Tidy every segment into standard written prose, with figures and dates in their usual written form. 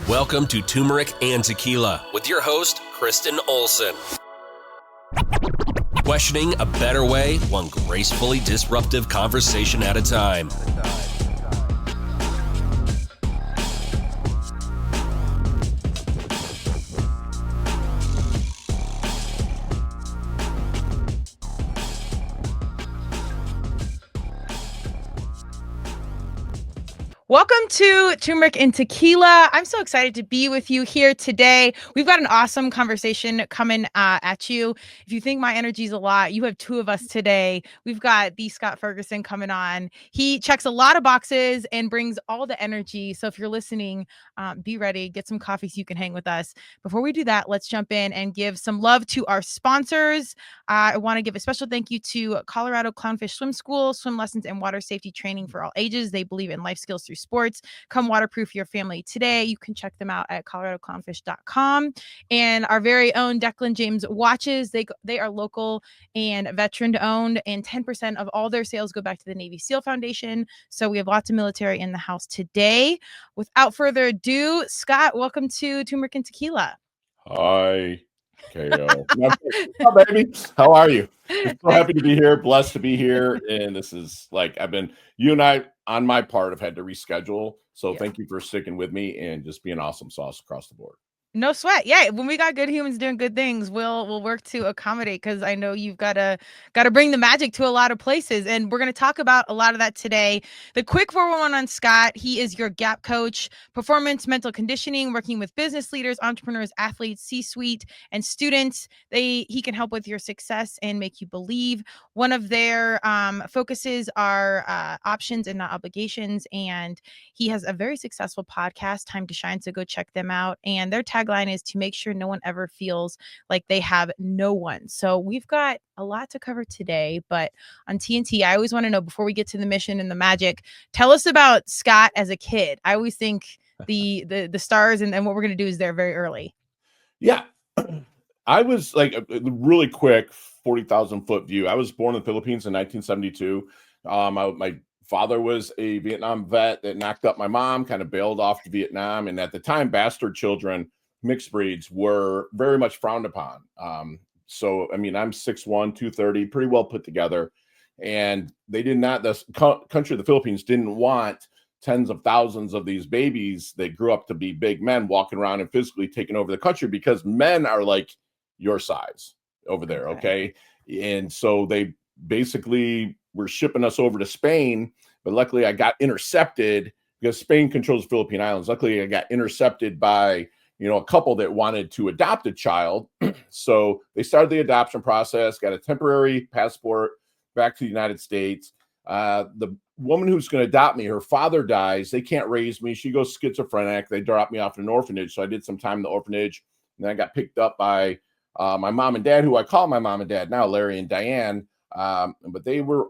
Welcome to Turmeric and Tequila with your host, Kristen Olson. Questioning a better way, one gracefully disruptive conversation at a time. Welcome to Turmeric and Tequila. I'm so excited to be with you here today. We've got an awesome conversation coming at you. If you think my energy is a lot, you have two of us today. We've got the Scott Ferguson coming on. He checks a lot of boxes and brings all the energy. So if you're listening, be ready, get some coffee so you can hang with us. Before we do that, let's jump in and give some love to our sponsors. I want to give a special thank you to Colorado Clownfish Swim School, swim lessons and water safety training for all ages. They believe in life skills through sports. Come waterproof your family today. You can check them out at coloradoclownfish.com. And our very own Declan James watches, they are local and veteran owned, and 10% of all their sales go back to the Navy SEAL Foundation. So we have lots of military in the house today. Without further ado, Scott, welcome to Turmeric and Tequila. Hi, KO. Hi, baby. How are you? I'm so happy to be here. Blessed to be here. And this is like, you and I, on my part, have had to reschedule. So Thank you for sticking with me and just being awesome sauce across the board. No sweat. Yeah, when we got good humans doing good things, we'll work to accommodate, because I know you've got to bring the magic to a lot of places, and we're going to talk about a lot of that today. The quick 411 on Scott: he is your gap coach, performance mental conditioning, working with business leaders, entrepreneurs, athletes, C-suite, and students. He can help with your success and make you believe. One of their focuses are options and not obligations, and he has a very successful podcast, Time to Shine. So go check them out. And their tagline is to make sure no one ever feels like they have no one. So we've got a lot to cover today, but on TNT, I always want to know, before we get to the mission and the magic, tell us about Scott as a kid. I always think the stars and what we're going to do is there very early. Yeah. I was like a really quick 40,000 foot view. I was born in the Philippines in 1972. My father was a Vietnam vet that knocked up my mom, kind of bailed off to Vietnam. And at the time, bastard children, mixed breeds, were very much frowned upon. So, I mean, I'm 6'1", 230, pretty well put together. And they did not, the country of the Philippines didn't want tens of thousands of these babies that grew up to be big men walking around and physically taking over the country, because men are like your size over there. Okay. And so they basically were shipping us over to Spain, but luckily I got intercepted, because Spain controls the Philippine Islands. Luckily I got intercepted by, a couple that wanted to adopt a child. So they started the adoption process, got a temporary passport back to the United States. The woman who's going to adopt me, her father dies. They can't raise me. She goes schizophrenic. They drop me off in an orphanage. So I did some time in the orphanage, and then I got picked up by my mom and dad, who I call my mom and dad now, Larry and Diane. But they were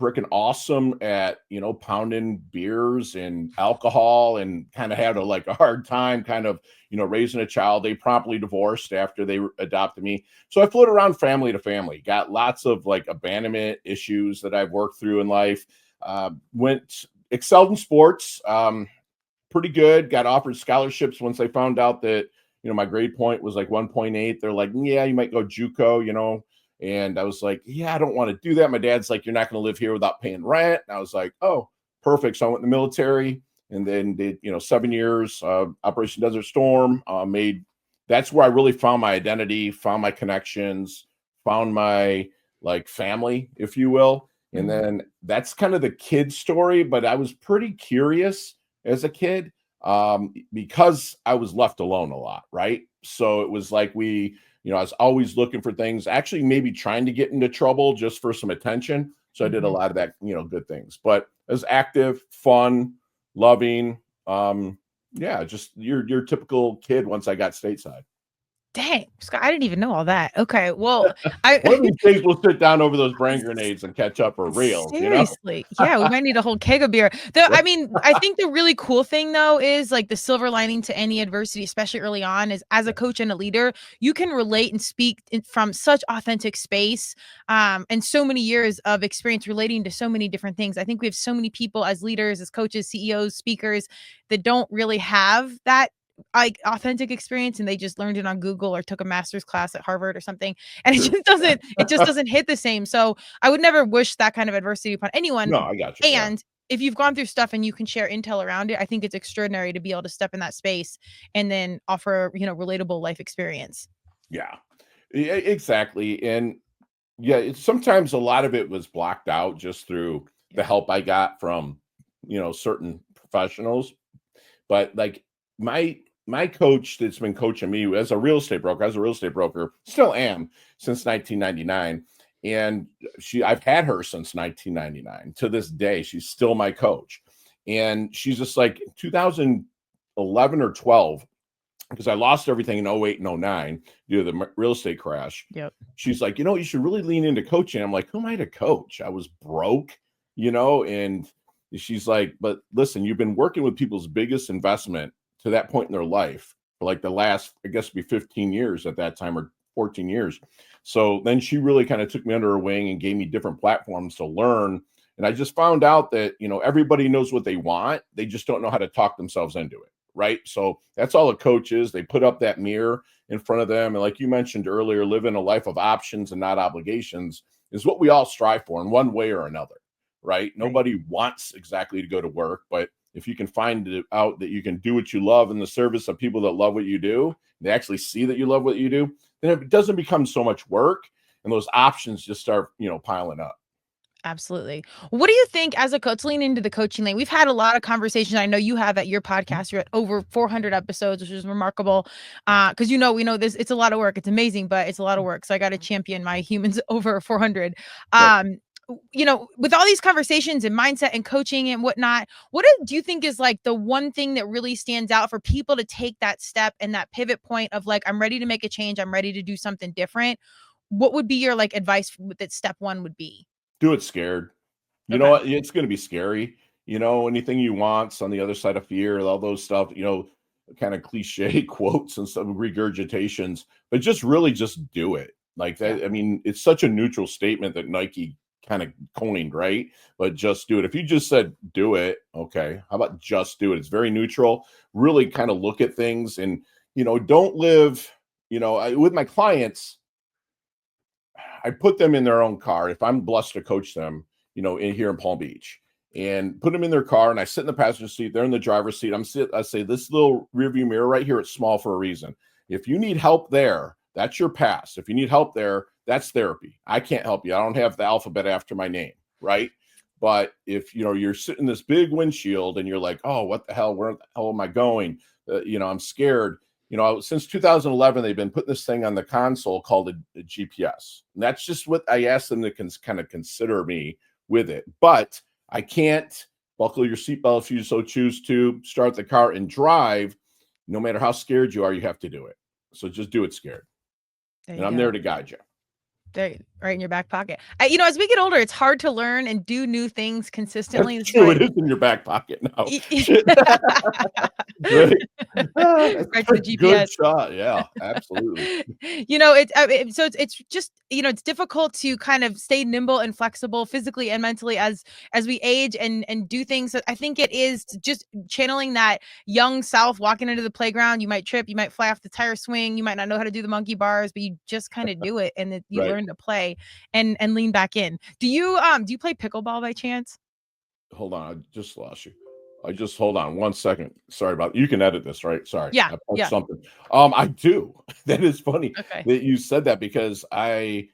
freaking awesome at, pounding beers and alcohol, and kind of had a hard time kind of, raising a child. They promptly divorced after they adopted me. So I floated around family to family, got lots of abandonment issues that I've worked through in life. Excelled in sports, pretty good, got offered scholarships once they found out that, my grade point was 1.8. They're like, yeah, you might go JUCO, And I was like, yeah, I don't want to do that. My dad's like, you're not going to live here without paying rent. And I was like, oh, perfect. So I went in the military, and then did, 7 years, Operation Desert Storm. That's where I really found my identity, found my connections, found my family, if you will. And then that's kind of the kid story. But I was pretty curious as a kid, because I was left alone a lot. Right. So it was like I was always looking for things, actually maybe trying to get into trouble just for some attention. So I did a lot of that, good things. But I was active, fun, loving. Just your typical kid once I got stateside. Dang, Scott, I didn't even know all that. Okay, well, one of these days we'll sit down over those brain grenades and catch up for real. Seriously, yeah, we might need a whole keg of beer. I mean, I think the really cool thing though is the silver lining to any adversity, especially early on, is as a coach and a leader, you can relate and speak from such authentic space, and so many years of experience relating to so many different things. I think we have so many people as leaders, as coaches, CEOs, speakers that don't really have that like authentic experience and they just learned it on Google or took a master's class at Harvard or something. And True. it just doesn't hit the same. So I would never wish that kind of adversity upon anyone. No, I got you. And if you've gone through stuff and you can share intel around it, I think it's extraordinary to be able to step in that space and then offer, relatable life experience. Yeah, exactly. And yeah, sometimes a lot of it was blocked out just through the help I got from, certain professionals. But like my coach that's been coaching me as a real estate broker, still am since 1999. And I've had her since 1999 to this day. She's still my coach. And she's just like 2011 or 12, because I lost everything in 08 and 09 due to the real estate crash. Yep. She's like, you should really lean into coaching. I'm like, who am I to coach? I was broke, and she's like, but listen, you've been working with people's biggest investment to that point in their life for like the last, I guess, be 15 years at that time, or 14 years. So then she really kind of took me under her wing and gave me different platforms to learn. And I just found out that, everybody knows what they want. They just don't know how to talk themselves into it. Right. So that's all a coach is. They put up that mirror in front of them. And like you mentioned earlier, living a life of options and not obligations is what we all strive for in one way or another. Right. Nobody wants exactly to go to work, but if you can find it out that you can do what you love in the service of people that love what you do, they actually see that you love what you do, then it doesn't become so much work. And those options just start, piling up. Absolutely. What do you think as a coach, lean into the coaching lane? We've had a lot of conversations. I know you have at your podcast. You're at over 400 episodes, which is remarkable. Because we know this, it's a lot of work. It's amazing, but it's a lot of work. So I got to champion my humans over 400. Right. With all these conversations and mindset and coaching and whatnot, do you think is like the one thing that really stands out for people to take that step and that pivot point of like, I'm ready to make a change. I'm ready to do something different. What would be your like advice that step one would be? Do it scared. You know what? It's going to be scary. Anything you want's on the other side of fear, all those stuff, kind of cliche quotes and some regurgitations, but just do it like that. I mean, it's such a neutral statement that Nike kind of coined, right? But just do it. If you just said, do it. Okay. How about just do it? It's very neutral. Really kind of look at things and, don't live, with my clients, I put them in their own car. If I'm blessed to coach them, in here in Palm Beach, and put them in their car, and I sit in the passenger seat, they're in the driver's seat. I say, this little rearview mirror right here, it's small for a reason. If you need help there, that's your past. If you need help there, that's therapy. I can't help you. I don't have the alphabet after my name, right? But if you're sitting in this big windshield and you're like, oh, what the hell? Where the hell am I going? I'm scared. Since 2011, they've been putting this thing on the console called a GPS. And that's just what I asked them to kind of consider me with it. But I can't buckle your seatbelt if you so choose to, start the car and drive. No matter how scared you are, you have to do it. So just do it scared. And I'm there to guide you. Right in your back pocket. As we get older, it's hard to learn and do new things consistently. That's true. It is in your back pocket now. Great. Right to the GPS. Good shot. Yeah, absolutely. It's just, it's difficult to kind of stay nimble and flexible physically and mentally as we age and do things. So I think it is just channeling that young self walking into the playground. You might trip, you might fly off the tire swing, you might not know how to do the monkey bars, but you just kind of do it and then you learn to play and lean back in. Do you play pickleball by chance? Hold on, I just lost you. Hold on 1 second. Sorry about you can edit this, right? Sorry. Yeah. Something. I do. That is funny that you said that, because I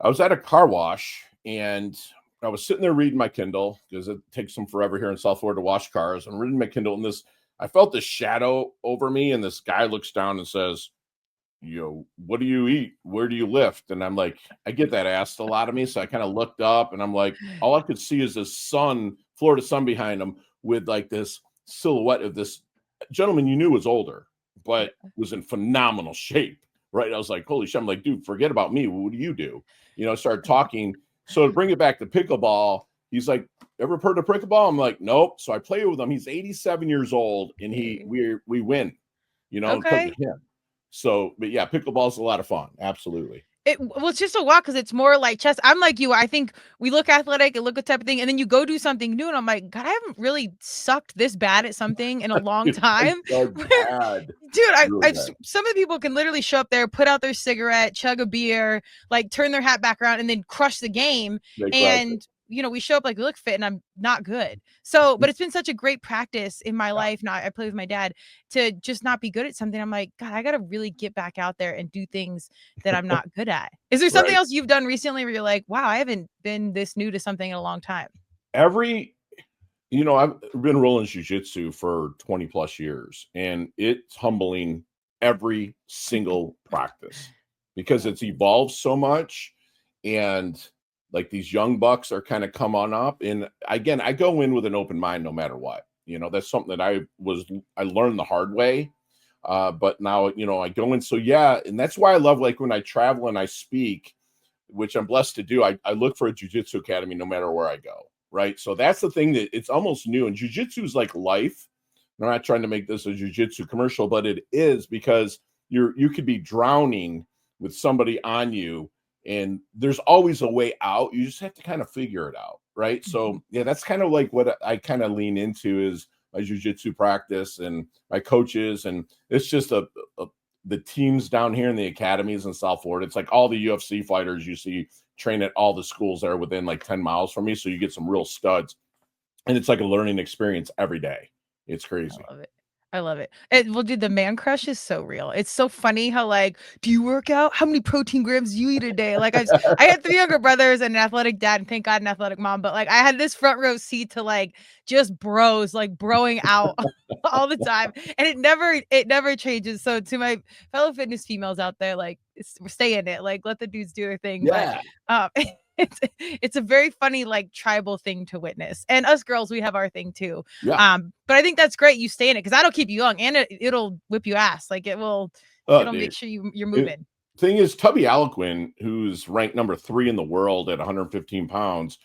was at a car wash and I was sitting there reading my Kindle, because it takes them forever here in South Florida to wash cars. I'm reading my Kindle and I felt this shadow over me, and this guy looks down and says, what do you eat? Where do you lift? And I'm like, I get that asked a lot of me. So I kind of looked up and I'm like, all I could see is this Florida sun behind him with like this silhouette of this gentleman you knew was older, but was in phenomenal shape. Right. I was like, holy shit. I'm like, dude, forget about me. What do you do? Started talking. So to bring it back to pickleball, he's like, ever heard of pickleball? I'm like, nope. So I play with him. He's 87 years old and we win, and took to him. So, but yeah, pickleball is a lot of fun. Absolutely. Well, it's just a walk because it's more like chess. I'm like you. I think we look athletic and look at type of thing, and then you go do something new, and I'm like, God, I haven't really sucked this bad at something in a long It's time. so Where, bad. dude, Really bad. some of the people can literally show up there, put out their cigarette, chug a beer, like turn their hat back around, and then crush the game. They crush it. And we show up like we look fit, and I'm not good. So, but it's been such a great practice in my life. Now I play with my dad to just not be good at something. I'm like, God, I got to really get back out there and do things that I'm not good at. Is there something Right. else you've done recently where you're like, wow, I haven't been this new to something in a long time? I've been rolling jujitsu for 20 plus years, and it's humbling every single practice because it's evolved so much. And like these young bucks are kind of come on up. And again, I go in with an open mind no matter what. That's something that I learned the hard way. But now, I go in. So yeah, and that's why I love, like, when I travel and I speak, which I'm blessed to do, I look for a jujitsu academy no matter where I go. Right. So that's the thing, that it's almost new. And jujitsu is like life. I'm not trying to make this a jujitsu commercial, but it is, because you could be drowning with somebody on you, and there's always a way out. You just have to kind of figure it out. Right. So yeah, that's kind of like what I kind of lean into is my jujitsu practice and my coaches. And it's just the teams down here in the academies in South Florida. It's like all the UFC fighters you see train at all the schools that are within like 10 miles from me. So you get some real studs, and it's like a learning experience every day. It's crazy. I love it. I love it. Well, dude, the man crush is so real. It's so funny how, like, do you work out? How many protein grams do you eat a day? Like, I had 3 younger brothers and an athletic dad, and thank God an athletic mom. But like, I had this front row seat to like just bros, like broing out all the time, and it never changes. So to my fellow fitness females out there, like, stay in it. Like, let the dudes do their thing. But Yeah. um, it's a very funny, like, tribal thing to witness. And us girls, we have our thing too. Yeah. But I think that's great you stay in it, because that'll keep you young, and it'll whip you ass. Like, it'll make Dude. sure you're moving. Thing is, Tubby Alquin, who's ranked number 3 in the world at 115 pounds,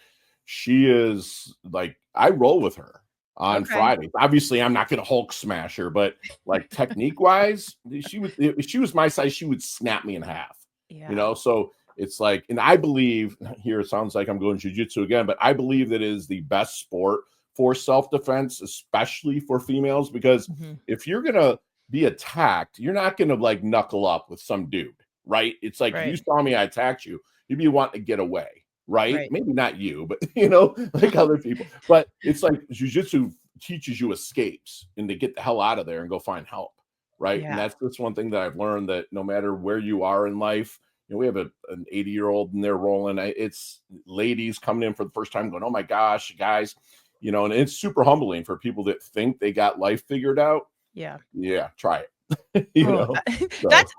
she is like, I roll with her on Okay. Fridays. Obviously, I'm not going to Hulk smash her, but like technique wise, if she was my size, she would snap me in half. Yeah. So it's like, and I believe here, it sounds like I'm going jujitsu again, but I believe that is the best sport for self-defense, especially for females, because if you're going to be attacked, you're not going to like knuckle up with some dude, right? It's like, if you saw me, I attacked you, you'd be wanting to get away, right? Maybe not you, but like other people. But it's like jujitsu teaches you escapes and to get the hell out of there and go find help, right? And that's one thing that I've learned, that no matter where you are in life, we have an 80-year-old and they're rolling. It's ladies coming in for the first time going, oh my gosh, guys, and it's super humbling for people that think they got life figured out. Yeah. Try it. So.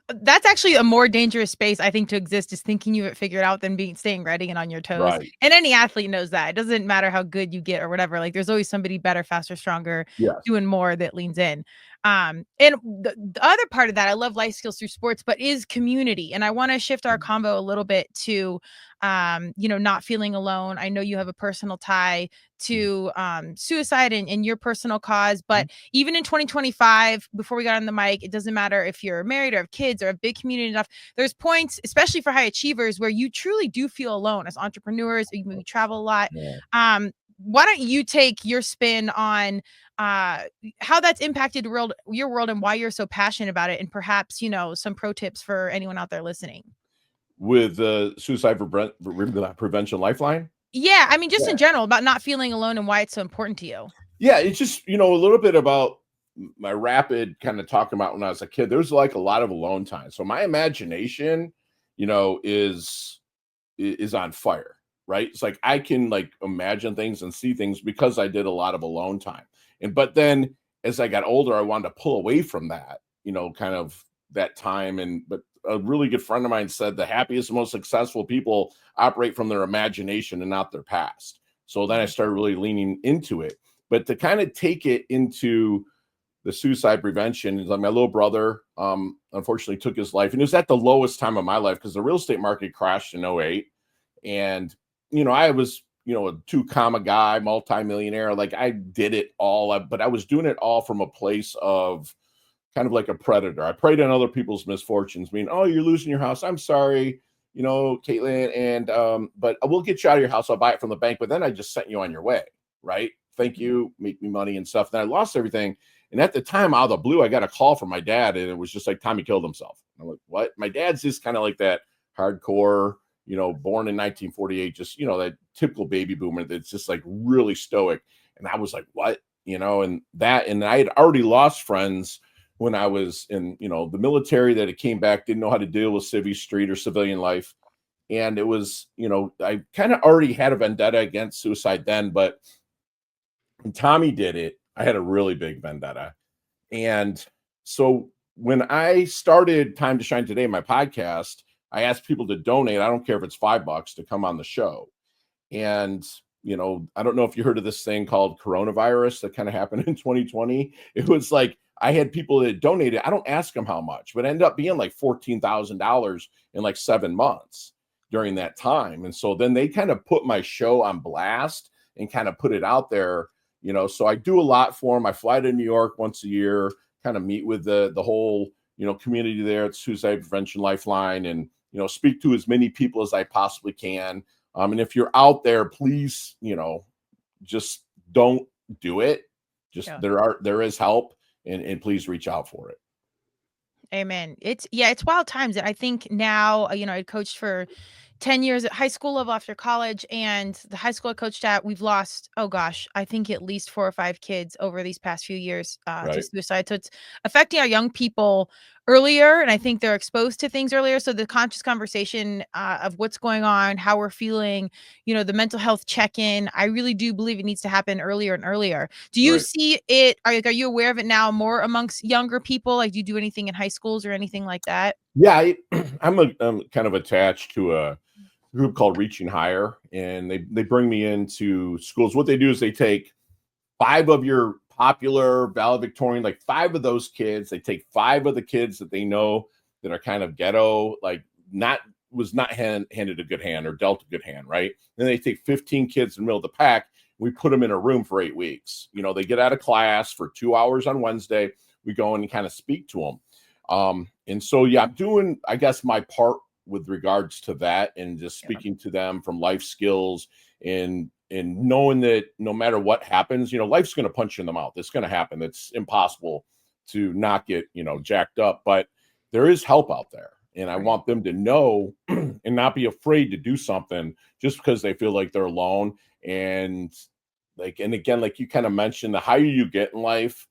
That's actually a more dangerous space, I think, to exist, is thinking you have it figured out than staying ready and on your toes. Right. And any athlete knows that. It doesn't matter how good you get or whatever. Like, there's always somebody better, faster, stronger, doing more, that leans in. And the other part of that, I love life skills through sports, but is community. And I want to shift our convo a little bit to, not feeling alone. I know you have a personal tie to suicide and your personal cause, but even in 2025, before we got on the mic, it doesn't matter if you're married or have kids or a big community enough. There's points, especially for high achievers, where you truly do feel alone as entrepreneurs. You travel a lot. Why don't you take your spin on how that's impacted your world and why you're so passionate about it, and perhaps some pro tips for anyone out there listening with suicide prevention lifeline? Yeah, I mean, just in general, about not feeling alone and why it's so important to you. Yeah, it's just a little bit about my rapid kind of talking about when I was a kid. There's like a lot of alone time, so my imagination is on fire, right? It's like I can like imagine things and see things because I did a lot of alone time. But then as I got older, I wanted to pull away from that, kind of that time. But a really good friend of mine said the happiest, most successful people operate from their imagination and not their past. So then I started really leaning into it. But to kind of take it into the suicide prevention, is like my little brother unfortunately took his life. And it was at the lowest time of my life because the real estate market crashed in 2008. And, I was, a 2 comma guy, multimillionaire. Like I did it all, but I was doing it all from a place of kind of like a predator. I preyed on other people's misfortunes, meaning, oh, you're losing your house. I'm sorry. Caitlin, and but I will get you out of your house. I'll buy it from the bank, but then I just sent you on your way, right? Thank you, make me money and stuff. Then I lost everything. And at the time, out of the blue, I got a call from my dad, and it was just like, Tommy killed himself. I'm like, what? My dad's just kind of like that hardcore, born in 1948, just, that typical baby boomer that's just like really stoic. And I was like, what? And I had already lost friends when I was in, the military, that it came back, didn't know how to deal with civvy street or civilian life. And it was, I kind of already had a vendetta against suicide then, but when Tommy did it, I had a really big vendetta. And so when I started Time to Shine Today, my podcast, I asked people to donate. I don't care if it's $5 to come on the show. And, I don't know if you heard of this thing called coronavirus that kind of happened in 2020. It was like, I had people that donated. I don't ask them how much, but it ended up being like $14,000 in like 7 months during that time. And so then they kind of put my show on blast and kind of put it out there, so I do a lot for them. I fly to New York once a year, kind of meet with the whole, community there at Suicide Prevention Lifeline, and, speak to as many people as I possibly can. And if you're out there, please, just don't do it. Just there is help, and please reach out for it. Amen. It's wild times. I think now, I coached for 10 years at high school level after college, and the high school I coached at, we've lost, oh gosh, I think at least 4 or 5 kids over these past few years to suicide. So it's affecting our young people earlier, and I think they're exposed to things earlier. So the conscious conversation of what's going on, how we're feeling, the mental health check-in, I really do believe it needs to happen earlier and earlier. Do you see it? Are you aware of it now more amongst younger people? Like, do you do anything in high schools or anything like that? Yeah, I'm kind of attached to a group called Reaching Higher, and they bring me into schools. What they do is they take 5 of your popular valedictorian, like 5 of those kids. They take 5 of the kids that they know that are kind of ghetto, like not handed a good hand or dealt a good hand, right? Then they take 15 kids in the middle of the pack. We put them in a room for 8 weeks. They get out of class for 2 hours on Wednesday. We go in and kind of speak to them. And so, yeah, I'm doing, I guess, my part with regards to that, and just speaking to them from life skills, and knowing that no matter what happens, life's going to punch you in the mouth. It's going to happen. It's impossible to not get, jacked up, but there is help out there. And I want them to know and not be afraid to do something just because they feel like they're alone. And again, like you kind of mentioned, the higher you get in life,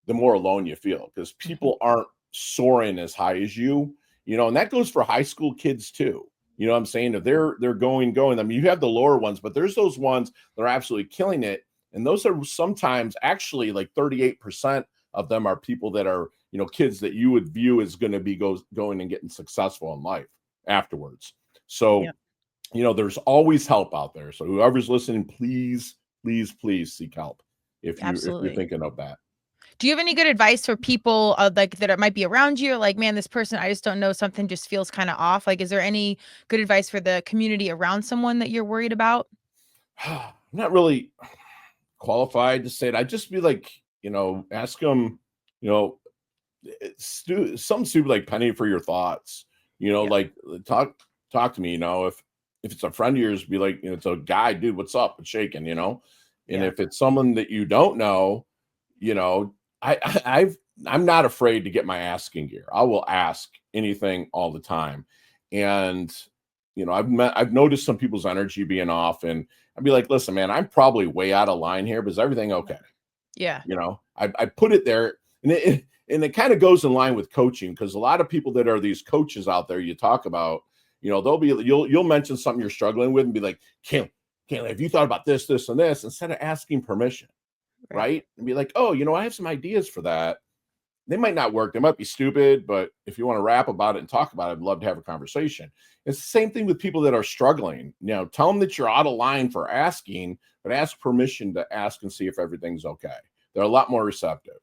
the more alone you feel, because people aren't soaring as high as you. And that goes for high school kids too. You know what I'm saying? If they're going. I mean, you have the lower ones, but there's those ones that are absolutely killing it. And those are sometimes actually like 38% of them are people that are, kids that you would view as going to be going and getting successful in life afterwards. So, there's always help out there. So whoever's listening, please, please, please seek help if you're thinking of that. Do you have any good advice for people like that might be around you? Like, man, this person, I just don't know, something just feels kind of off. Like, is there any good advice for the community around someone that you're worried about? I'm not really qualified to say it. I'd just be like, ask them, something stupid like penny for your thoughts, like talk to me, if it's a friend of yours, be like, it's a guy, dude, what's up? It's shaking, and if it's someone that you don't know, I'm not afraid to get my asking gear. I will ask anything all the time. And, I've noticed some people's energy being off, and I'd be like, listen, man, I'm probably way out of line here, but is everything okay? Yeah. I put it there, and it kind of goes in line with coaching, because a lot of people that are these coaches out there you talk about, you'll mention something you're struggling with and be like, Caitlin, have you thought about this, this, and this, instead of asking permission. Right. And be like, oh, I have some ideas for that. They might not work. They might be stupid, but if you want to rap about it and talk about it, I'd love to have a conversation. It's the same thing with people that are struggling. Tell them that you're out of line for asking, but ask permission to ask and see if everything's okay. They're a lot more receptive.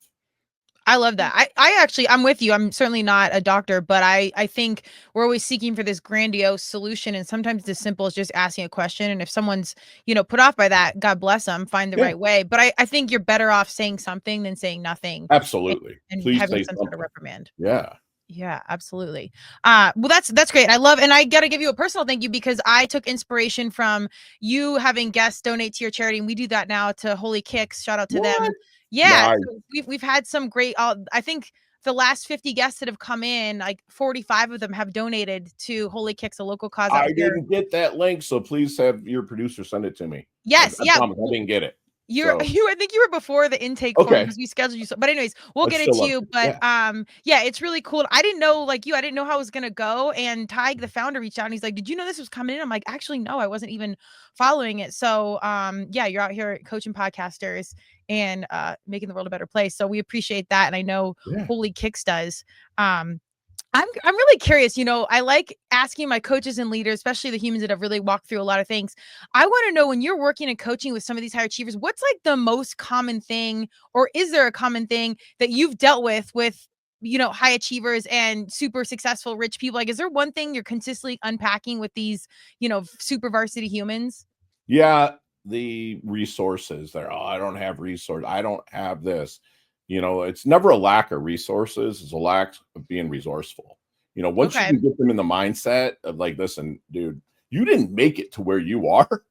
I love that. I'm with you. I'm certainly not a doctor, but I think we're always seeking for this grandiose solution. And sometimes it's as simple as just asking a question. And if someone's, put off by that, God bless them, find the right way. But I think you're better off saying something than saying nothing. Absolutely. And Please having say some something. sort of reprimand. Yeah. Yeah, absolutely. Well, that's great. And I got to give you a personal thank you because I took inspiration from you having guests donate to your charity. And we do that now to Holy Kicks. Shout out to them. What? Yeah. Nice. So we've had some great, I think the last 50 guests that have come in, like 45 of them have donated to Holy Kicks, a local cause out I here. didn't get that link, so please have your producer send it to me. Yes. I Yeah. promise I didn't get it. You're So I think you were before the intake form okay, because we scheduled you. So, but anyways, we'll I'd get it still to love you. to. But Yeah. yeah, it's really cool. I didn't know, like you, I didn't know how it was gonna go. And Tig, the founder, reached out and he's like, "Did you know this was coming in?" I'm like, "Actually, no, I wasn't even following it." So, yeah, you're out here coaching podcasters and making the world a better place. So we appreciate that, and I know Yeah. Holy Kicks does. I'm really curious. I like asking my coaches and leaders, especially the humans that have really walked through a lot of things. I want to know when you're working and coaching with some of these high achievers, what's like the most common thing, or is there a common thing that you've dealt with high achievers and super successful rich people? Like, is there one thing you're consistently unpacking with these, super varsity humans? Yeah, the resources there. Oh, I don't have resource. I don't have this. It's never a lack of resources, it's a lack of being resourceful. Once you Okay. can get them in the mindset of like, listen, dude, you didn't make it to where you are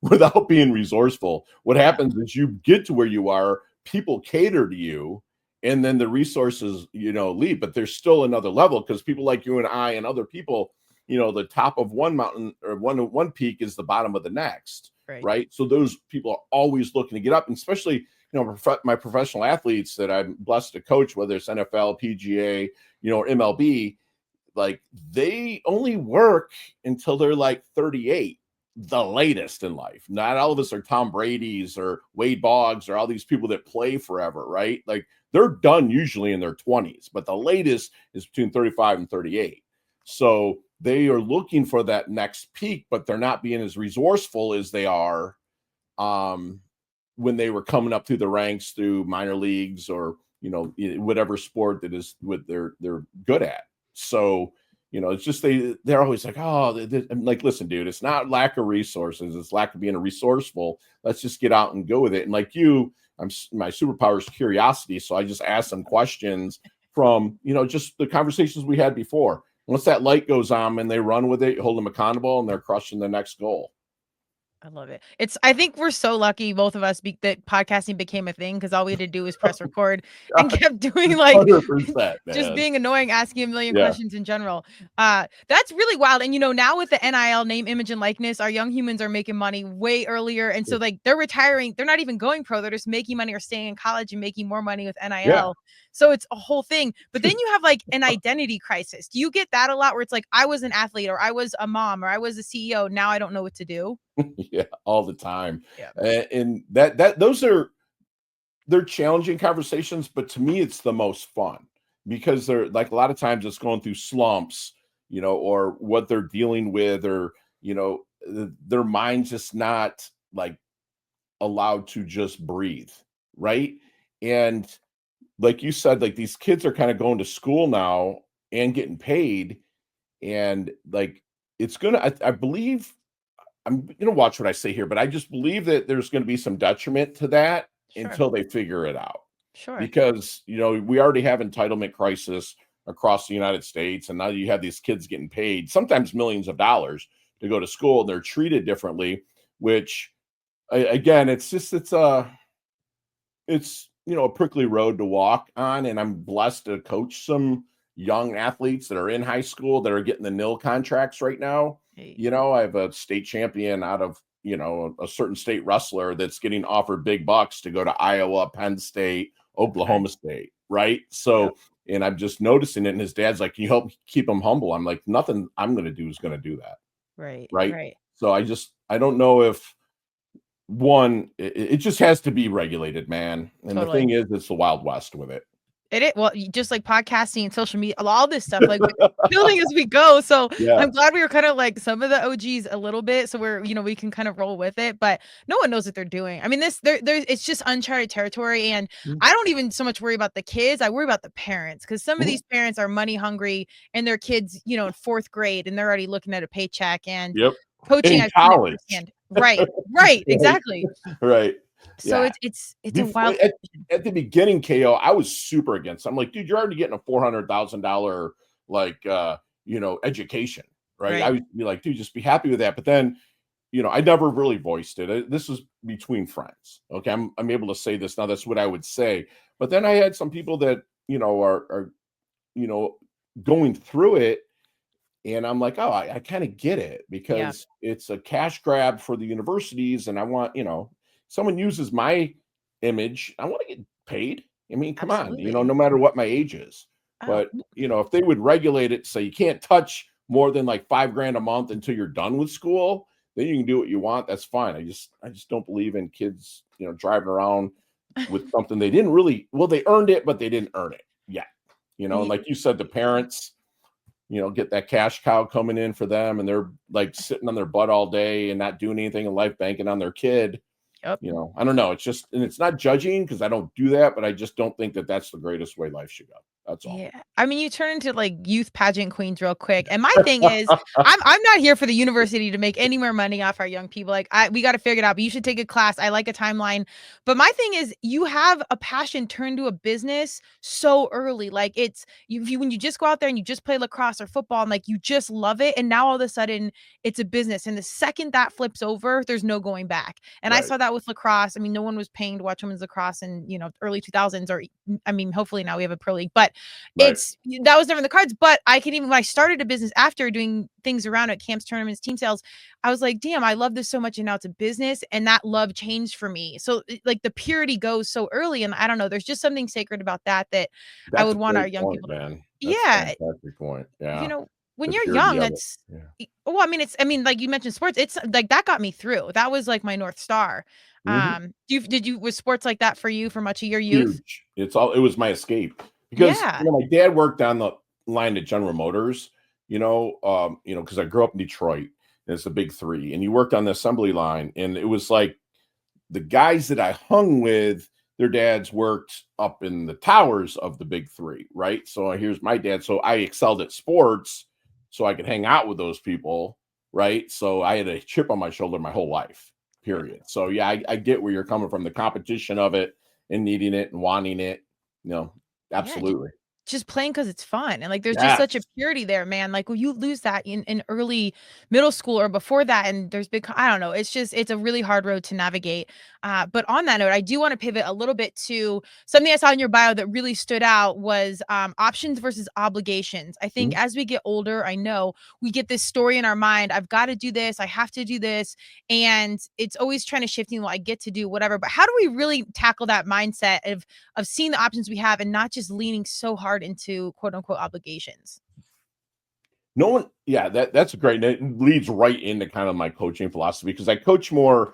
without being resourceful. What Yeah. happens is you get to where you are, people cater to you, and then the resources, leave. But there's still another level because people like you and I and other people, the top of one mountain or one peak is the bottom of the next, Right. right? So those people are always looking to get up, and especially my professional athletes that I'm blessed to coach, whether it's NFL, PGA, or MLB, like they only work until they're like 38, the latest in life. Not all of us are Tom Brady's or Wade Boggs or all these people that play forever, right? Like they're done usually in their 20s, but the latest is between 35 and 38. So they are looking for that next peak, but they're not being as resourceful as they are when they were coming up through the ranks through minor leagues or whatever sport that is what they're good at. So it's just they're always like, oh, I'm like, listen, dude, it's not lack of resources, it's lack of being resourceful. Let's just get out and go with it. And like you, my superpower is curiosity, so I just ask them questions from just the conversations we had before. Once that light goes on and they run with it, you hold them accountable, and they're crushing the next goal. I love it. I think we're so lucky, both of us, that podcasting became a thing because all we had to do was press record and kept doing like 100%, just man. being annoying, asking a million Yeah. questions in general. That's really wild. And now with the NIL, name, image, and likeness, our young humans are making money way earlier. And so like they're retiring, they're not even going pro, they're just making money or staying in college and making more money with NIL. Yeah. So it's a whole thing. But then you have like an identity crisis. Do you get that a lot where it's like, I was an athlete or I was a mom or I was a CEO, now I don't know what to do? Yeah, all the time. Yeah. And they're challenging conversations, but to me it's the most fun because they're like a lot of times it's going through slumps, or what they're dealing with, or their mind's just not like allowed to just breathe, right? And like you said, like these kids are kind of going to school now and getting paid, and like it's gonna I believe I'm going to watch what I say here, but I just believe that there's going to be some detriment to that Sure. until they figure it out. Sure. Because, we already have entitlement crisis across the United States. And now you have these kids getting paid sometimes millions of dollars to go to school. And they're treated differently, which again, it's a prickly road to walk on. And I'm blessed to coach some young athletes that are in high school that are getting the nil contracts right now. Hey. I have a state champion out of, a certain state wrestler that's getting offered big bucks to go to Iowa, Penn State, Oklahoma State, right? So, and I'm just noticing it. And his dad's like, can you help keep him humble? I'm like, nothing I'm going to do is going to do that. Right. Right. So I don't know if it just has to be regulated, man. And Totally. the thing is, it's the Wild West with it. Well, just like podcasting and social media, all this stuff, like building as we go. So Yeah. I'm glad we were kind of like some of the OGs a little bit. So we can kind of roll with it, but no one knows what they're doing. I mean, it's just uncharted territory. And I don't even so much worry about the kids. I worry about the parents because some of these parents are money hungry and their kids, in fourth grade and they're already looking at a paycheck and coaching. In college. Right. Right. Exactly. Right. So Yeah. it's a Before wild. at the beginning, KO, I was super against. I'm like, dude, you're already getting a $400,000 like education, right? I Right. would be like, dude, just be happy with that. But then, I never really voiced it. This is between friends. Okay. I'm able to say this now. That's what I would say. But then I had some people that, are you know, going through it. And I'm like, oh, I kind of get it Yeah, because it's a cash grab for the universities. And I want, someone uses my image. I want to get paid. I mean, come on, absolutely. no matter what my age is. Oh, But, if they would regulate it so you can't touch more than like $5,000 a month until you're done with school, then you can do what you want. That's fine. I just don't believe in kids, driving around with something they didn't really, well, they earned it, but they didn't earn it yet. And y- like you said, the parents, get that cash cow coming in for them and they're like sitting on their butt all day and not doing anything in life, banking on their kid. yep. I don't know. It's just, and it's not judging because I don't do that, but I just don't think that that's the greatest way life should go. That's all. Yeah. I mean, you turn into like youth pageant queens real quick. And my thing is, I'm not here for the university to make any more money off our young people. Like we got to figure it out. But you should take a class. I like a timeline. But my thing is, you have a passion turned to a business so early. Like when you just go out there and you just play lacrosse or football and like you just love it, and now all of a sudden it's a business. And the second that flips over, there's no going back. And I Right. saw that with lacrosse. I mean, no one was paying to watch women's lacrosse in early 2000s, or I mean, hopefully now we have a pro league, but Right. that was never in the cards. But I can even, when I started a business after doing things around it, camps, tournaments, team sales, I was like, damn, I love this so much. And now it's a business, and that love changed for me. So like the purity goes so early. And I don't know, there's just something sacred about that I That's would a want our great young point, people to, man. That's a yeah, fantastic point. Yeah. when The you're purity young, of it. that's, Yeah. well, I mean, like you mentioned sports, it's like that got me through. That was like my North Star. Mhm. Was sports like that for you for much of your youth? Huge. It was my escape because Yeah. my dad worked on the line at General Motors, because I grew up in Detroit and it's the big three, and he worked on the assembly line, and it was like the guys that I hung with, their dads worked up in the towers of the big three, right? So here's my dad. So I excelled at sports, so I could hang out with those people, right? So I had a chip on my shoulder my whole life, period. So yeah, I get where you're coming from, the competition of it and needing it and wanting it, Yeah. absolutely. Just playing because it's fun, and, like, there's just such a Yes. purity there, man, like, when you lose that in early middle school or before that, and there's big I don't know, it's a really hard road to navigate, but on that note, I do wanna pivot a little bit to something I saw in your bio that really stood out was, options versus obligations. I think Mhm. as we get older, I know, we get this story in our mind, "I've gotta do this, I have to do this," and it's always trying to shifting, "Well, I get to do whatever," but how do we really tackle that mindset of seeing the options we have and not just leaning so hard into quote unquote obligations? No one, yeah, that's a great, and it leads right into kind of my coaching philosophy because I coach more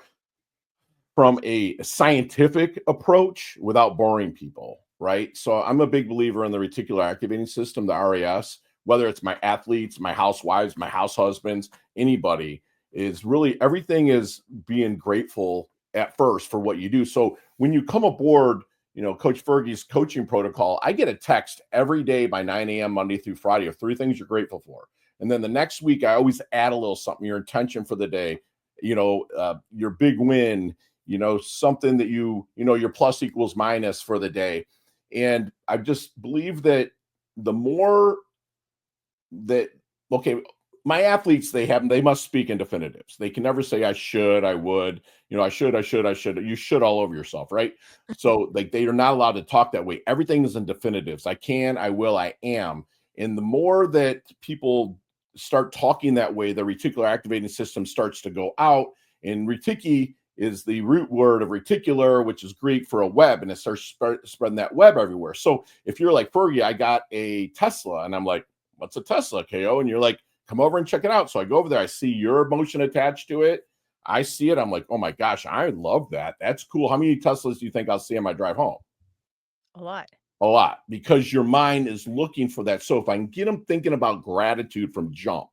from a scientific approach without boring people, right? So I'm a big believer in the reticular activating system, the RAS, whether it's my athletes, my housewives, my house husbands, anybody, is really everything is being grateful at first for what you do. So when you come aboard, Coach Fergie's coaching protocol, I get a text every day by 9 a.m. Monday through Friday of 3 things you're grateful for. And then the next week, I always add a little something, your intention for the day, your big win, something that your plus equals minus for the day. And I just believe that the more that, okay, my athletes, they must speak in definitives. They can never say, I should, I would, I should. You should all over yourself, right? So, like, they are not allowed to talk that way. Everything is in definitives. I can, I will, I am. And the more that people start talking that way, the reticular activating system starts to go out. And retiki is the root word of reticular, which is Greek for a web, and it starts spreading that web everywhere. So if you're like, Fergie, I got a Tesla, and I'm like, what's a Tesla, KO? And you're like, come over and check it out. So I go over there, I see your emotion attached to it. I see it. I'm like, oh my gosh, I love that. That's cool. How many Teslas do you think I'll see on my drive home? A lot. A lot, because your mind is looking for that. So if I can get them thinking about gratitude from jump,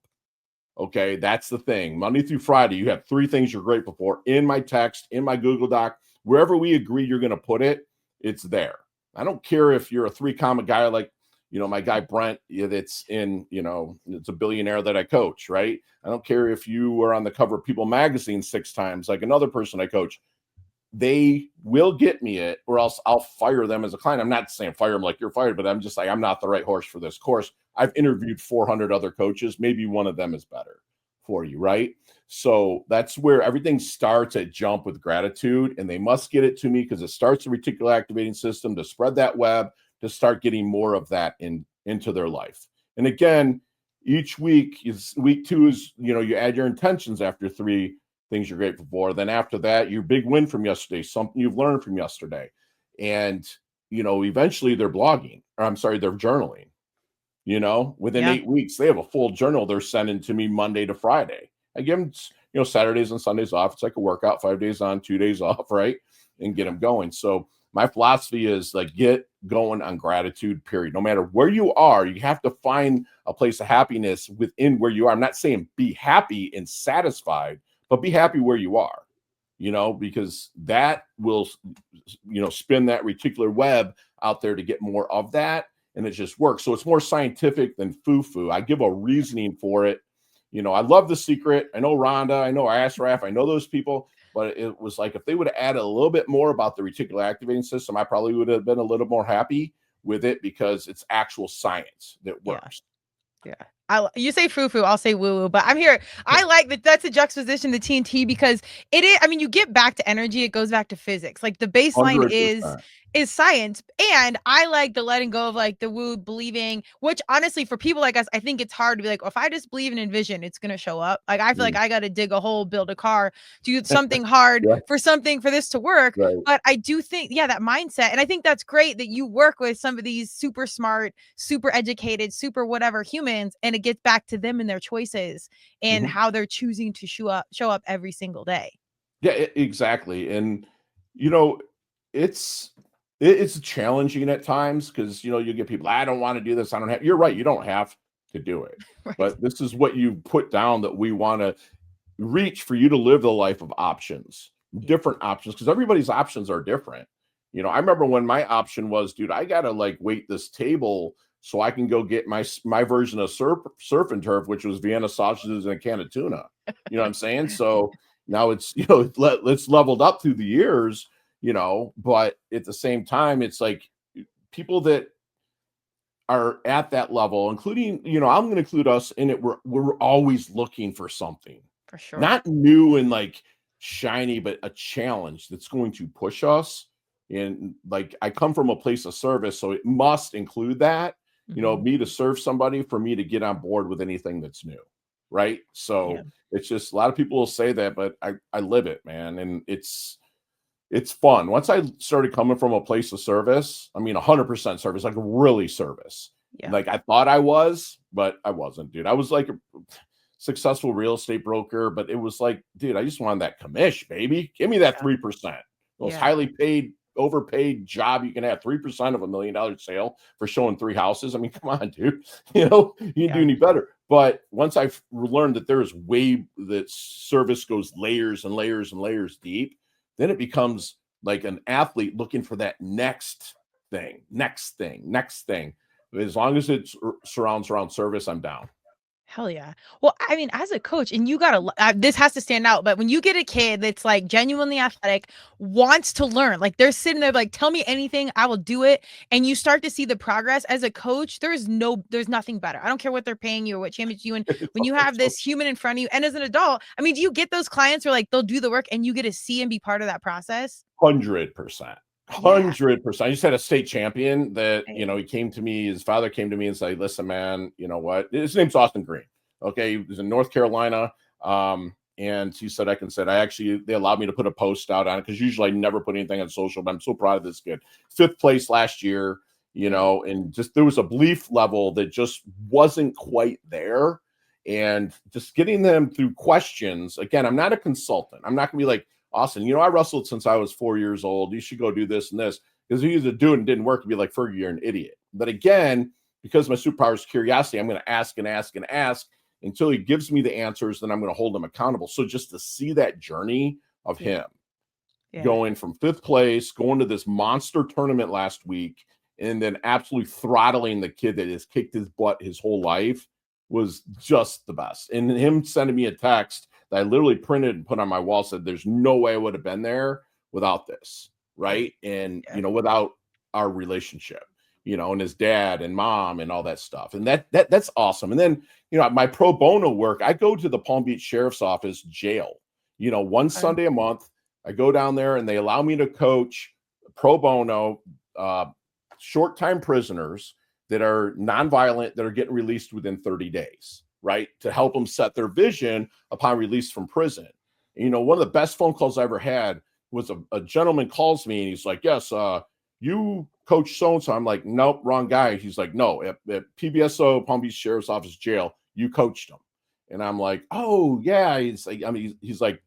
okay, that's the thing. Monday through Friday, you have 3 things you're grateful for in my text, in my Google Doc, wherever we agree you're going to put it, it's there. I don't care if you're a 3 comma guy like, my guy Brent, that's in, it's a billionaire that I coach, right? I don't care if you were on the cover of People magazine 6 times, like another person I coach. they will get me it, or else I'll fire them as a client. I'm not saying fire them like you're fired, but I'm just like, I'm not the right horse for this course. I've interviewed 400 other coaches. Maybe one of them is better for you, right? So that's where everything starts at Jump with gratitude, and they must get it to me because it starts the reticular activating system to spread that web, to start getting more of that into their life. And again, each week is week 2 is, you add your intentions after 3 things you're grateful for. Then after that, your big win from yesterday, something you've learned from yesterday. And, eventually they're blogging, or I'm sorry, they're journaling. Within 8 weeks, they have a full journal they're sending to me Monday to Friday. I give them, Saturdays and Sundays off. It's like a workout, 5 days on, 2 days off, right? And get them going. So my philosophy is like, get going on gratitude, period. No matter where you are, you have to find a place of happiness within where you are. I'm not saying be happy and satisfied, but be happy where you are, because that will, spin that reticular web out there to get more of that. And it just works. So it's more scientific than foo-foo. I give a reasoning for it. I love The Secret. I know Rhonda. I know Ashraf. I know those people. But it was like, if they would have added a little bit more about the reticular activating system, I probably would have been a little more happy with it, because it's actual science that works. Yeah. You say foo-foo, I'll say woo-woo, but I'm here. I like that that's a juxtaposition to TNT, because it is, you get back to energy, it goes back to physics. Like the baseline 100%. is science. And I like the letting go of like the woo believing, which honestly for people like us, I think it's hard to be like, if I just believe and envision, it's going to show up. Like I feel like I got to dig a hole, build a car, do something hard Yeah. for this to work. Right. But I do think, that mindset. And I think that's great that you work with some of these super smart, super educated, super whatever humans, and it gets back to them and their choices and how they're choosing to show up every single day. Yeah, exactly. And, it's challenging at times, because, you get people, I don't want to do this. I don't have, you're right. You don't have to do it, Right. but this is what you put down that we want to reach for you to live the life of options, different options, because everybody's options are different. I remember when my option was, dude, I got to like wait this table so I can go get my version of surf and turf, which was Vienna sausages and a can of tuna. You know what I'm saying? So now it's, it's leveled up through the years, but at the same time, it's like people that are at that level, including, I'm going to include us in it. We're always looking for something, For sure. not new and like shiny, but a challenge that's going to push us. And like, I come from a place of service, so it must include that, me to serve somebody, for me to get on board with anything that's new. Right. So it's just, a lot of people will say that, but I live it, man. And it's fun. Once I started coming from a place of service, 100% service, like really service. Yeah. Like I thought I was, but I wasn't, dude. I was like a successful real estate broker, but it was like, dude, I just wanted that commish, baby. Give me that 3%. Most highly paid, overpaid job you can have. 3% of $1 million sale for showing 3 houses. Come on, dude. You do any better. But once I've learned that there's that service goes layers and layers and layers deep, then it becomes like an athlete looking for that next thing. As long as it surrounds around service, I'm down. Hell yeah. Well, as a coach, and you gotta, this has to stand out, but when you get a kid that's like genuinely athletic, wants to learn, like they're sitting there like, tell me anything, I will do it. And you start to see the progress as a coach, there's nothing better. I don't care what they're paying you or what championship you win. When you have this human in front of you, and as an adult, do you get those clients where like they'll do the work and you get to see and be part of that process? 100%. 100%. I just had a state champion that, he came to me, his father came to me and said, listen, man, you know what? His name's Austin Green. Okay. He was in North Carolina. And he said, they allowed me to put a post out on it, because usually I never put anything on social, but I'm so proud of this kid. 5th place last year, and just, there was a belief level that just wasn't quite there. And just getting them through questions. Again, I'm not a consultant. I'm not gonna be like, Austin, I wrestled since I was 4 years old. You should go do this and this. Because if you either do it and didn't work, you'd be like, Fergie, you're an idiot. But again, because my superpower is curiosity, I'm going to ask and ask and ask until he gives me the answers. Then I'm going to hold him accountable. So just to see that journey of him going from 5th place, going to this monster tournament last week, and then absolutely throttling the kid that has kicked his butt his whole life, was just the best. And him sending me a text that I literally printed and put on my wall, said, there's no way I would have been there without this, right? And, Yeah. without our relationship, and his dad and mom and all that stuff. And that's awesome. And then, my pro bono work, I go to the Palm Beach Sheriff's Office jail, one Sunday a month. I go down there and they allow me to coach pro bono, short time prisoners that are nonviolent, that are getting released within 30 days, right? To help them set their vision upon release from prison. And, one of the best phone calls I ever had was a gentleman calls me and he's like, yes, you coach so-and-so. I'm like, nope, wrong guy. He's like, no, at PBSO, Palm Beach Sheriff's Office jail, you coached him. And I'm like, oh yeah. He's like, he's like,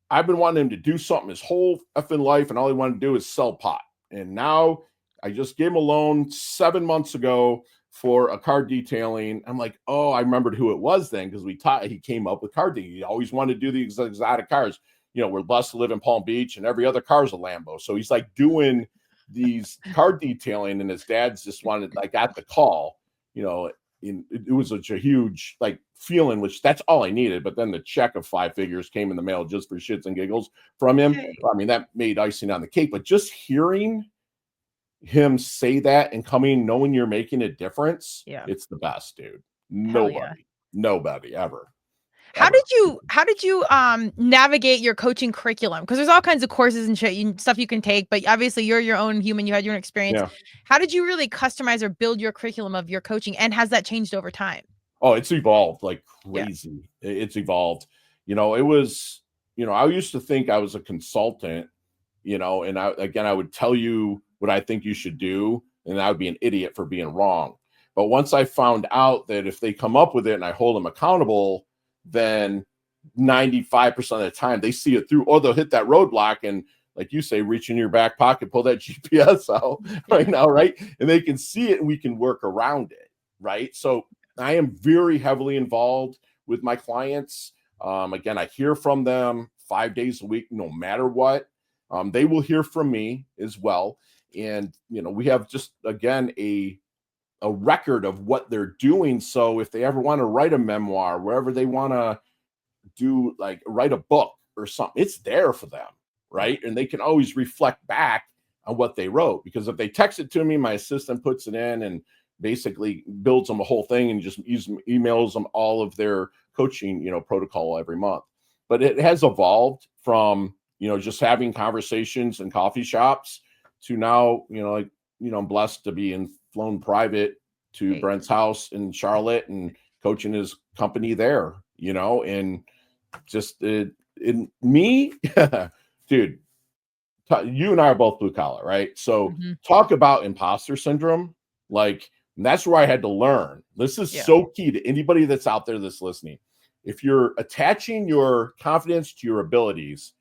I've been wanting him to do something his whole effing life, and all he wanted to do is sell pot. And now I just gave him a loan 7 months ago for a car detailing. I'm like, oh, I remembered who it was then, because he came up with car detailing. He always wanted to do the exotic cars. We're blessed to live in Palm Beach, and every other car is a Lambo. So he's like doing these car detailing, and his dad's just wanted, like, got the call, it was such a huge feeling, which that's all I needed. But then the check of 5 figures came in the mail just for shits and giggles from him. Okay. I mean, that made icing on the cake. But just hearing him say that and knowing you're making a difference, it's the best, dude. Nobody ever. How did you navigate your coaching curriculum? Because there's all kinds of courses and stuff you can take, but obviously you're your own human. You had your own experience. Yeah. How did you really customize or build your curriculum of your coaching? And has that changed over time? Oh, it's evolved like crazy. Yeah. It's evolved. It was, I used to think I was a consultant, and I would tell you what I think you should do, and I would be an idiot for being wrong. But once I found out that if they come up with it and I hold them accountable, then 95% of the time they see it through, or they'll hit that roadblock and, like you say, reach in your back pocket, pull that GPS out right now, right? And they can see it and we can work around it, right? So I am very heavily involved with my clients. Again, I hear from them 5 days a week, no matter what. They will hear from me as well. And, we have just, again, a record of what they're doing. So if they ever want to write a memoir, wherever they want to do, write a book or something, it's there for them, right? And they can always reflect back on what they wrote, because if they text it to me, my assistant puts it in and basically builds them a whole thing and just emails them all of their coaching, protocol every month. But it has evolved from, just having conversations in coffee shops to now, I'm blessed to be flown private to Brent's house in Charlotte and coaching his company there, and just in me, dude, you and I are both blue collar, right? So talk about imposter syndrome. That's where I had to learn. This is so key to anybody that's out there that's listening. If you're attaching your confidence to your abilities,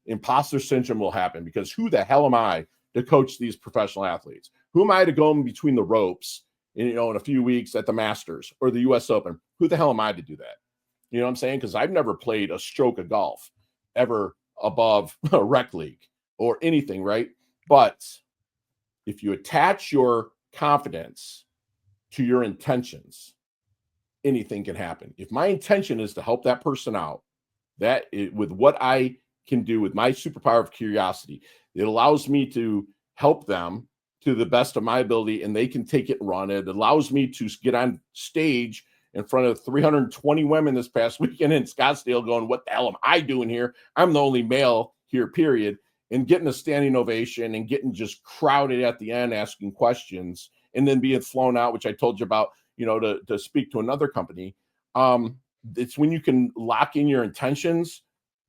imposter syndrome will happen, because who the hell am I to coach these professional athletes? Who am I to go in between the ropes, in a few weeks at the Masters or the US Open? Who the hell am I to do that? You know what I'm saying? Because I've never played a stroke of golf ever above a rec league or anything, right? But if you attach your confidence to your intentions, anything can happen. If my intention is to help that person out, with what I can do with my superpower of curiosity, it allows me to help them to the best of my ability, and they can take it and run it. It allows me to get on stage in front of 320 women this past weekend in Scottsdale going, what the hell am I doing here? I'm the only male here, period. And getting a standing ovation and getting just crowded at the end, asking questions, and then being flown out, which I told you about, to speak to another company. It's when you can lock in your intentions,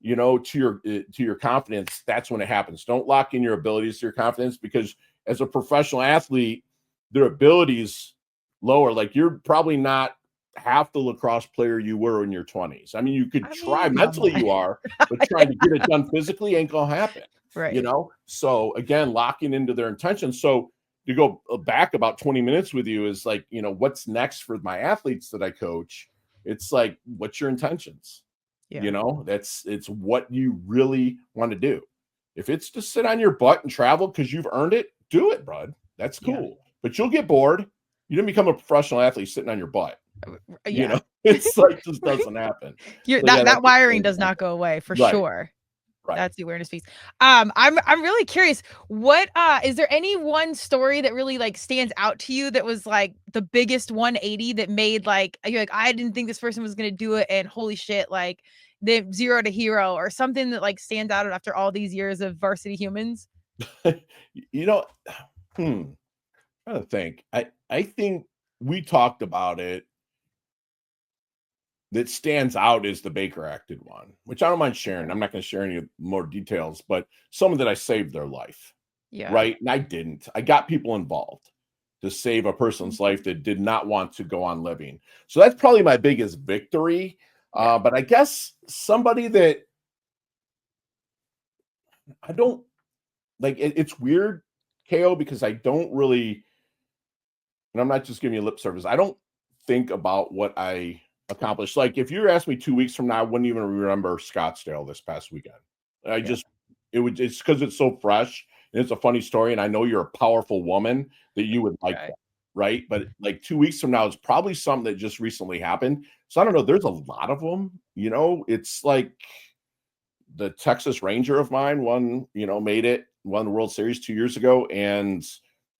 to your confidence. That's when it happens. Don't lock in your abilities to your confidence, because as a professional athlete, their abilities lower. You're probably not half the lacrosse player you were in your 20s. I mean, you could try mentally, you are, but trying to get it done physically ain't gonna happen. Right. So again, locking into their intentions. So to go back about 20 minutes with you is what's next for my athletes that I coach? It's what's your intentions? It's what you really want to do. If it's to sit on your butt and travel because you've earned it, do it, bud. That's cool. But you'll get bored. You didn't become a professional athlete sitting on your butt. It's just doesn't happen. That wiring does not go away for sure. Right. That's the awareness piece. I'm really curious. What is there any one story that really like stands out to you that was like the biggest 180 that made like you're like I didn't think this person was gonna do it and holy shit like the zero to hero or something that like stands out after all these years of Varsity Humans? You know, I don't think. I think we talked about it. That stands out is the Baker acted one, which I don't mind sharing. I'm not going to share any more details, but someone that I saved their life, Yeah. right? And I didn't. I got people involved to save a person's life that did not want to go on living. So that's probably my biggest victory. But I guess somebody that I don't like, it's weird, KO, because I don't really, and I'm not just giving you lip service. I don't think about what I accomplished. Like if you asked me 2 weeks from now, I wouldn't even remember Scottsdale this past weekend. I just it's because it's so fresh and it's a funny story. And I know you're a powerful woman that you would like that, right? But like 2 weeks from now, it's probably something that just recently happened. So I don't know. There's a lot of them, it's like the Texas Ranger of mine won the World Series 2 years ago, and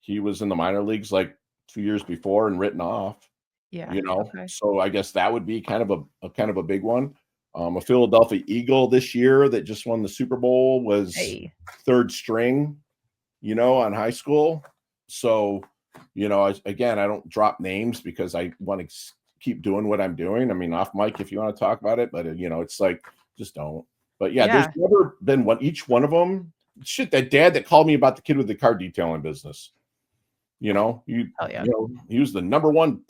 he was in the minor leagues like 2 years before and written off. Yeah. Okay. So I guess that would be kind of a big one. A Philadelphia Eagle this year that just won the Super Bowl was third string, on high school. So, I don't drop names because I want to keep doing what I'm doing. I mean, off mic if you want to talk about it, but it's like just don't. But there's never been each one of them. Shit, that dad that called me about the kid with the car detailing business. He was the number one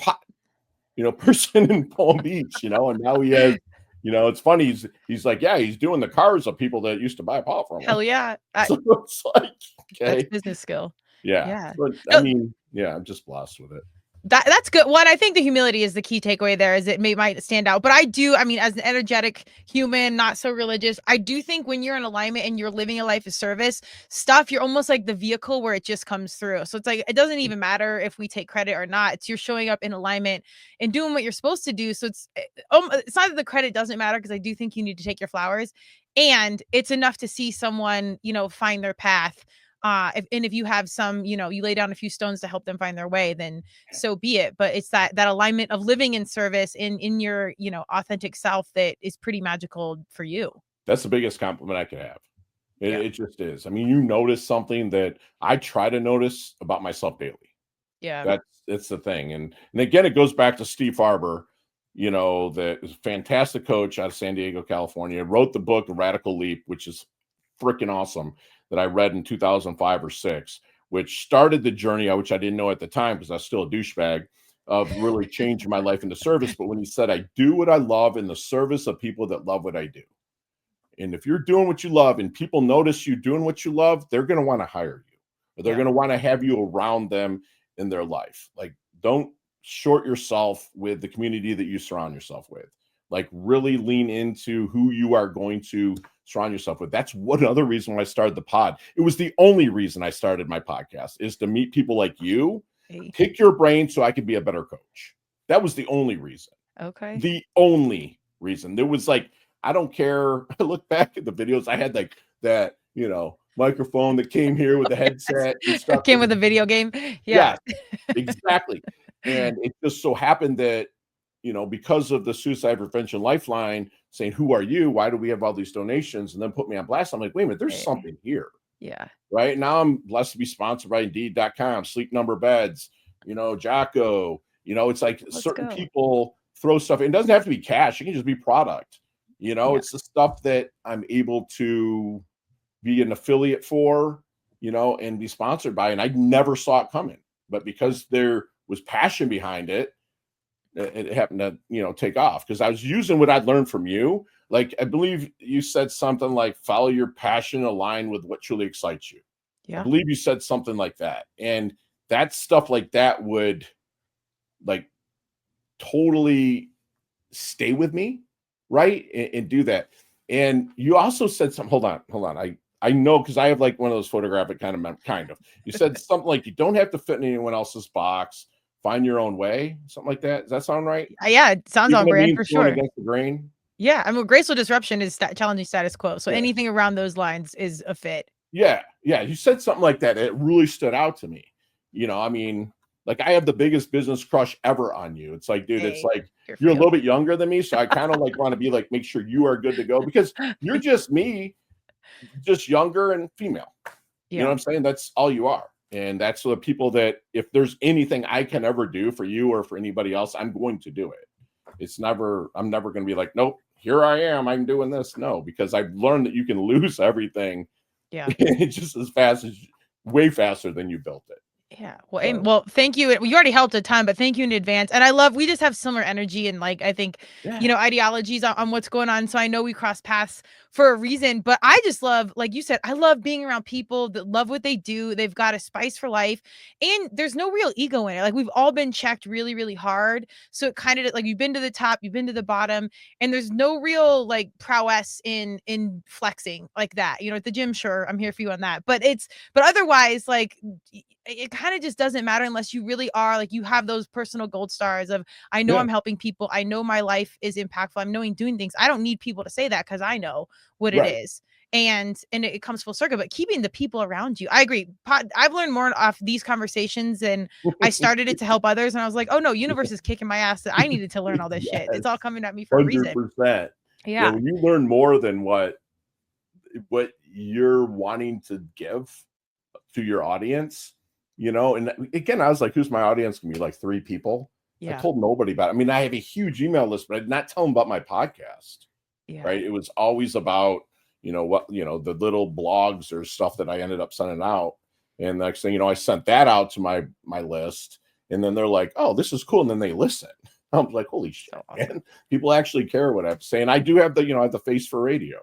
person in Palm Beach, and now he has, it's funny. He's like, he's doing the cars of people that used to buy pot from him. Hell yeah. So it's like, That's business skill. Yeah. But I mean, I'm just blessed with it. That's good. What I think the humility is the key takeaway there is it might stand out. But I mean, as an energetic human, not so religious, I do think when you're in alignment and you're living a life of service stuff, you're almost like the vehicle where it just comes through. So it's like, it doesn't even matter if we take credit or not. It's you're showing up in alignment and doing what you're supposed to do. So it's not that the credit doesn't matter because I do think you need to take your flowers and it's enough to see someone, find their path. If you have some, you lay down a few stones to help them find their way, then so be it. But it's that alignment of living in service in your, authentic self that is pretty magical for you. That's the biggest compliment I could have. It just is. I mean, you notice something that I try to notice about myself daily. Yeah. It's the thing. And again, it goes back to Steve Farber, that is a fantastic coach out of San Diego, California, wrote the book, The Radical Leap, which is freaking awesome, that I read in 2005 or 6, which started the journey, which I didn't know at the time because I was still a douchebag, of really changing my life into service. But when he said, I do what I love in the service of people that love what I do. And if you're doing what you love and people notice you doing what you love, they're going to want to hire you, or they're going to want to have you around them in their life. Like, don't short yourself with the community that you surround yourself with. Like, really lean into who you are going to surround yourself with. That's one other reason why I started the pod. It was the only reason I started my podcast, is to meet people like you, pick your brain so I could be a better coach. That was the only reason. Okay. The only reason. There was like, I don't care. I look back at the videos. I had like that, microphone that came here with the headset and stuff. Came with a video game. Yeah, exactly. And it just so happened that, because of the Suicide Prevention Lifeline saying, who are you? Why do we have all these donations? And then put me on blast. I'm like, wait a minute, there's something here. Yeah. Right now I'm blessed to be sponsored by Indeed.com, Sleep Number Beds, Jocko, it's like certain people throw stuff. It doesn't have to be cash. It can just be product. It's the stuff that I'm able to be an affiliate for, and be sponsored by. And I never saw it coming, but because there was passion behind it, it happened to, take off, because I was using what I'd learned from you. Like, I believe you said something like, follow your passion, align with what truly excites you. Yeah. I believe you said something like that. And that stuff like that would like totally stay with me. Right. And do that. And you also said something, hold on. I know, because I have like one of those photographic kind of, you said something like, you don't have to fit in anyone else's box. Find your own way, something like that. Does that sound right? Yeah, it sounds on brand for sure. Against the grain. Yeah. I mean, graceful disruption is challenging status quo. So Yeah. anything around those lines is a fit. Yeah. Yeah. You said something like that. It really stood out to me. I mean, like I have the biggest business crush ever on you. It's like, dude, it's Hey, like good for you're a you. little bit younger than me. So I kind of like want to be like, make sure you are good to go because you're just me, just younger and female. You know what Yeah. I'm saying? That's all you are. And that's the people that if there's anything I can ever do for you or for anybody else, I'm going to do it. I'm never going to be like, nope, here I am. I'm doing this. No, because I've learned that you can lose everything Yeah. just as fast as way faster than you built it. Yeah. Well, So, well, thank you. You already helped a ton, but thank you in advance. And we just have similar energy and like, I think, yeah, ideologies on what's going on. So I know we cross paths for a reason, but I just love, like you said, I love being around people that love what they do. They've got a spice for life and there's no real ego in it. Like we've all been checked really, really hard. So it kind of like you've been to the top, you've been to the bottom, and there's no real like prowess in flexing like that. At the gym, sure, I'm here for you on that. But otherwise, like it kind of just doesn't matter unless you really are like you have those personal gold stars of I know yeah, I'm helping people. I know my life is impactful. I'm knowing doing things. I don't need people to say that because I know what it right. is. And it comes full circle, but keeping the people around you. I agree. I've learned more off these conversations and I started it to help others. And I was like, oh no, universe is kicking my ass that I needed to learn all this shit. It's all Yes, coming at me for a reason. 100%. Yeah, Yeah. when you learn more than what you're wanting to give to your audience, and again, I was like, who's my audience? Can be like 3 people. I Yeah. told nobody about it. I mean, I have a huge email list, but I did not tell them about my podcast. Yeah. Right. It was always about, the little blogs or stuff that I ended up sending out. And next thing, I sent that out to my list. And then they're like, oh, this is cool. And then they listen. I was like, holy shit, So awesome. man. People actually care what I have to say. And I do have I have the face for radio.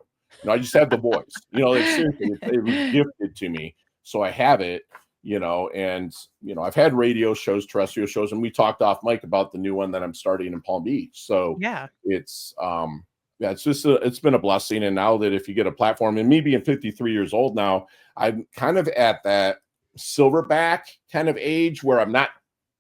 I just have the voice. Like seriously, it was gifted to me. So I have it, and I've had radio shows, terrestrial shows, and we talked off mic about the new one that I'm starting in Palm Beach. So Yeah. it's yeah, it's been a blessing. And now that if you get a platform, and me being 53 years old now, I'm kind of at that silverback kind of age where I'm not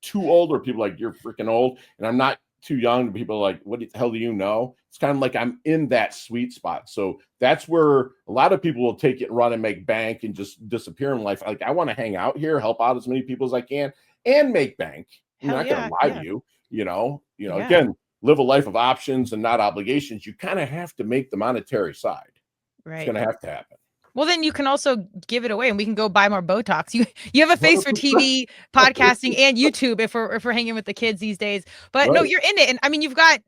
too old, or people like you're freaking old, and I'm not too young. People like, what the hell do you know? It's kind of like I'm in that sweet spot. So that's where a lot of people will take it and run and make bank and just disappear in life. Like I want to hang out here, help out as many people as I can, and make bank. I'm Hell not going yeah. to lie Yeah. to you. Yeah. Again, live a life of options and not obligations. You kind of have to make the monetary side. It's Right. going to have to happen. Well, then you can also give it away and we can go buy more Botox. You have a face for 100%. TV, podcasting, and YouTube if we're hanging with the kids these days. But no, Right. you're in it. And I mean, you've got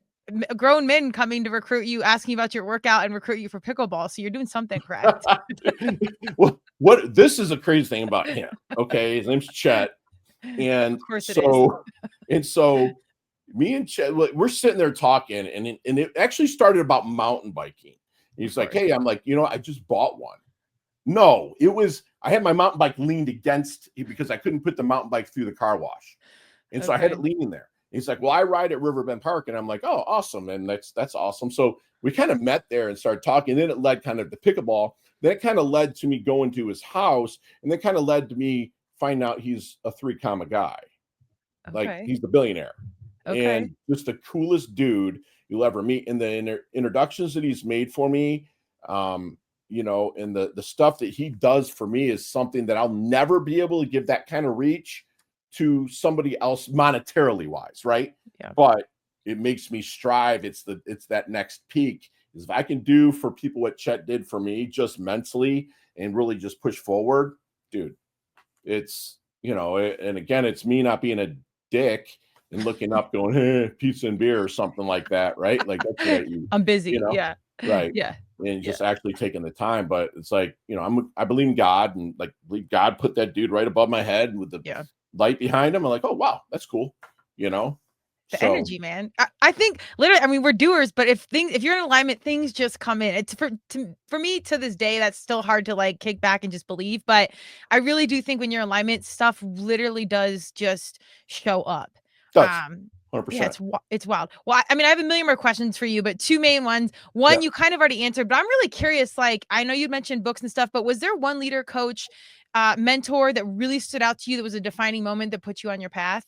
grown men coming to recruit you, asking about your workout and recruit you for pickleball. So you're doing something correct. Well, this is a crazy thing about him. Okay. His name's Chet. And Of course it is. so me and Chet, we're sitting there talking, and it actually started about mountain biking. He's like, course. hey, I'm like, I just bought one. No, it was, I had my mountain bike leaned against because I couldn't put the mountain bike through the car wash. And so I had Okay. it leaning there. He's like, well, I ride at Riverbend Park. And I'm like, oh, awesome. And that's awesome. So we kind of met there and started talking. Then it led kind of to pickleball. Then it kind of led to me going to his house. And then kind of led to me finding out he's a 3 comma guy. Like Okay. he's the billionaire. Okay. And just the coolest dude you'll ever meet. And the introductions that he's made for me, and the stuff that he does for me is something that I'll never be able to give that kind of reach to somebody else monetarily wise, right? Yeah. But it makes me strive. It's that next peak. Is if I can do for people what Chet did for me, just mentally and really just push forward, dude. It's and again, it's me not being a dick and looking up, going, hey, pizza and beer or something like that, right? Like that's what I eat, I'm busy. Yeah. right? Yeah. And just actually taking the time. But it's like, I believe in God, and like believe God put that dude right above my head with the light behind him. I'm like, oh wow, that's cool. The energy, man. I think literally, I mean, we're doers, but if you're in alignment, things just come in. It's for me to this day, that's still hard to like kick back and just believe. But I really do think when you're in alignment, stuff literally does just show up. Does 100%. Yeah, it's wild. Well, I mean, I have a million more questions for you, but 2 main ones. One, you kind of already answered, but I'm really curious. Like, I know you mentioned books and stuff, but was there one leader, coach, mentor that really stood out to you that was a defining moment that put you on your path?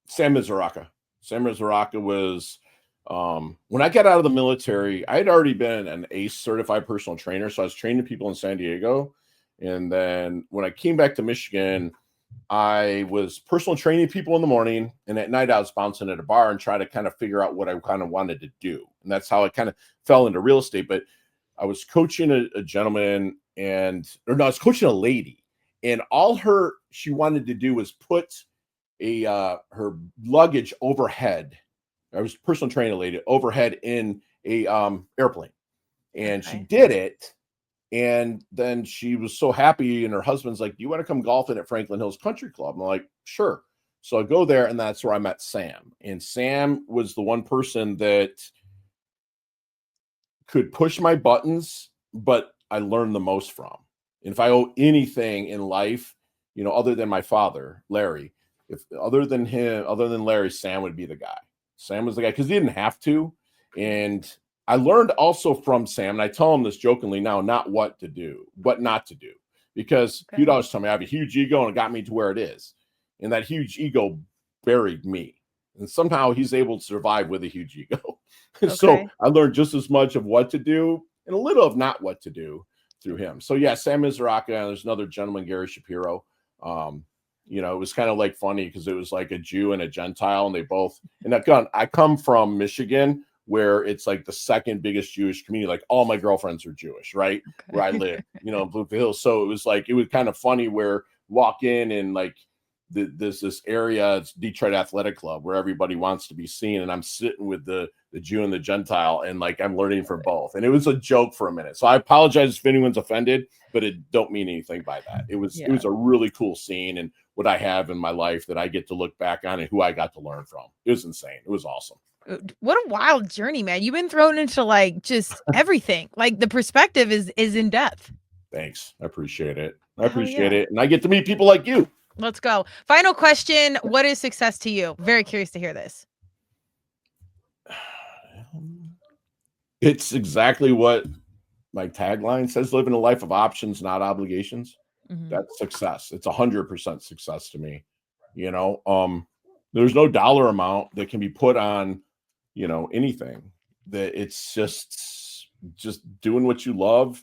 Sam Mizuraka. Sam Mizuraka was When I got out of the military, I had already been an ACE certified personal trainer. So I was training people in San Diego. And then when I came back to Michigan, I was personal training people in the morning. And at night, I was bouncing at a bar and trying to kind of figure out what I kind of wanted to do. And that's how I kind of fell into real estate. But I was coaching a gentleman I was coaching a lady. And all she wanted to do was put her luggage overhead. I was personal training a lady overhead in a airplane, and she did it. And then she was so happy, and her husband's like, "Do you want to come golfing at Franklin Hills Country Club?" I'm like, "Sure." So I go there, and that's where I met Sam. And Sam was the one person that could push my buttons, but I learned the most from. And if I owe anything in life, other than my father, Larry, other than Larry, Sam would be the guy. Sam was the guy because he didn't have to. And I learned also from Sam, and I tell him this jokingly now, not what to do, what not to do. Because he'd always tell me I have a huge ego and it got me to where it is. And that huge ego buried me. And somehow he's able to survive with a huge ego. So I learned just as much of what to do and a little of not what to do through him. So yeah, Sam Mizraca, and there's another gentleman, Gary Shapiro. It was kind of like funny because it was like a Jew and a Gentile, and they both, and again, I come from Michigan where it's like the second biggest Jewish community. Like all my girlfriends are Jewish, right? Where I live, in Bluefield Hills. So it was kind of funny where walk in and like there's this area, it's Detroit Athletic Club, where everybody wants to be seen. And I'm sitting with the Jew and the Gentile, and like I'm learning from both. And it was a joke for a minute. So I apologize if anyone's offended, but it don't mean anything by that. It was a really cool scene and what I have in my life that I get to look back on and who I got to learn from. It was insane. It was awesome. What a wild journey, man. You've been thrown into like just everything. Like the perspective is in depth. Thanks. I appreciate it. It. And I get to meet people like you. Let's go. Final question. What is success to you? Very curious to hear this. It's exactly what my tagline says: living a life of options, not obligations. Mm-hmm. That's success. It's 100% success to me. There's no dollar amount that can be put on, anything. That it's just doing what you love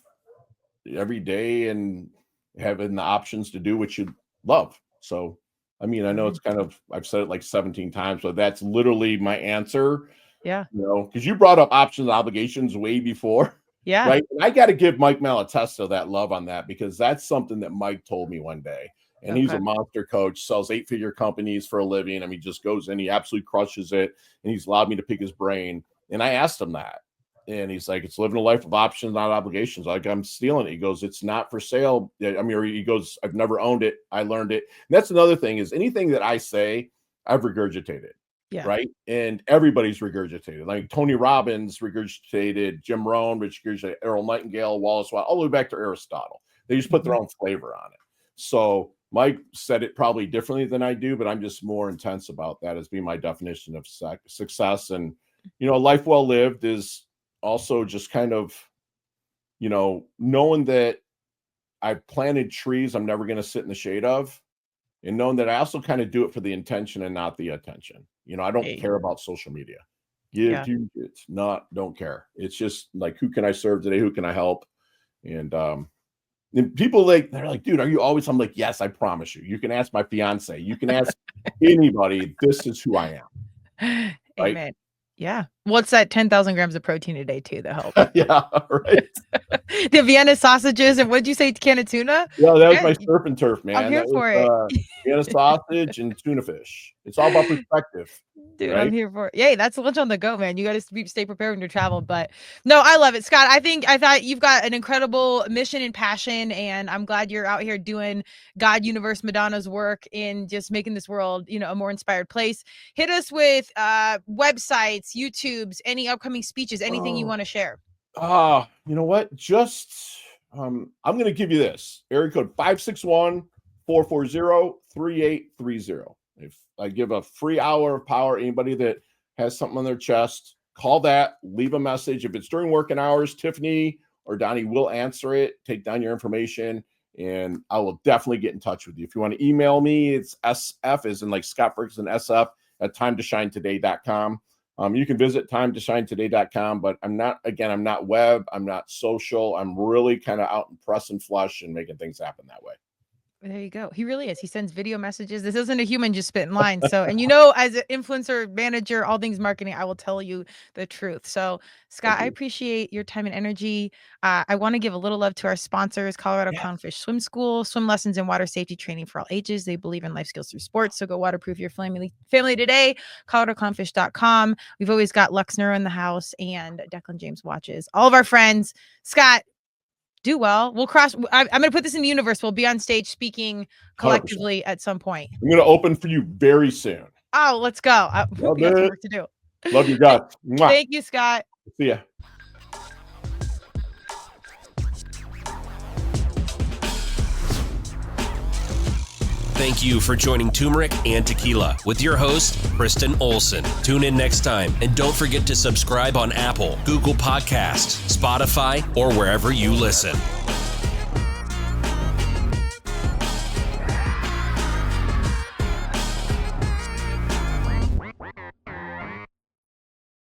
every day and having the options to do what you love. So, I mean, I know it's kind of, I've said it like 17 times, but that's literally my answer. Yeah. Because you brought up options and obligations way before. Yeah. Right. And I got to give Mike Malatesta that love on that, because that's something that Mike told me one day. And he's a monster coach, sells 8-figure companies for a living. I mean, just goes in, he absolutely crushes it. And he's allowed me to pick his brain. And I asked him that. And he's like, it's living a life of options, not obligations. Like, I'm stealing it. He goes, it's not for sale. I mean, he goes, I've never owned it. I learned it. And that's another thing, is anything that I say, I've regurgitated. Yeah. Right. And everybody's regurgitated. Like Tony Robbins regurgitated, Jim Rohn regurgitated, Earl Nightingale, Wallace Watt, all the way back to Aristotle. They just put their own flavor on it. So Mike said it probably differently than I do, but I'm just more intense about that as being my definition of success. And, a life well lived is also just kind of, knowing that I've planted trees I'm never going to sit in the shade of, and knowing that I also kind of do it for the intention and not the attention. I don't care about social media. It's not, don't care. It's just like, who can I serve today? Who can I help? And people they're like, dude, are you always? I'm like, yes, I promise you. You can ask my fiance. You can ask anybody. This is who I am. Amen. Right? Yeah. What's that 10,000 grams of protein a day too that helps? Yeah, right. The Vienna sausages, and what'd you say, can of tuna? Yeah, that was my surf and turf, man. I'm here for it. Vienna sausage and tuna fish. It's all about perspective. Dude, right? I'm here for it. Yay, that's lunch on the go, man. You got to stay prepared when you travel. But no, I love it, Scott. I thought you've got an incredible mission and passion, and I'm glad you're out here doing God, universe, Madonna's work in just making this world, a more inspired place. Hit us with websites, YouTubes, any upcoming speeches, anything you want to share. You know what? Just I'm going to give you this area code 561-440-3830. If I give a free hour of power, anybody that has something on their chest, call that, leave a message. If it's during working hours, Tiffany or Donnie will answer it, take down your information, and I will definitely get in touch with you. If you want to email me, it's SF as in like Scott Ferguson SF at timetoshinetoday.com. You can visit timetoshinetoday.com, but I'm not web. I'm not social. I'm really kind of out in press and flesh and making things happen that way. There you go. He really is. He sends video messages. This isn't a human just spitting lines. So, and you know, as an influencer manager, all things marketing, I will tell you the truth. So, Scott, I appreciate your time and energy. I want to give a little love to our sponsors, Colorado Clownfish Swim School, swim lessons and water safety training for all ages. They believe in life skills through sports. So go waterproof your family today, coloradoclownfish.com. We've always got Lux Neuro in the house and Declan James watches. All of our friends. Scott, do well. We'll cross. I'm going to put this in the universe. We'll be on stage speaking collectively 100%. At some point. I'm going to open for you very soon. Oh, let's go. We got some work to do. Love you guys. Thank you, Scott. See ya. Thank you for joining Turmeric and Tequila with your host, Kristen Olson. Tune in next time, and don't forget to subscribe on Apple, Google Podcasts, Spotify, or wherever you listen.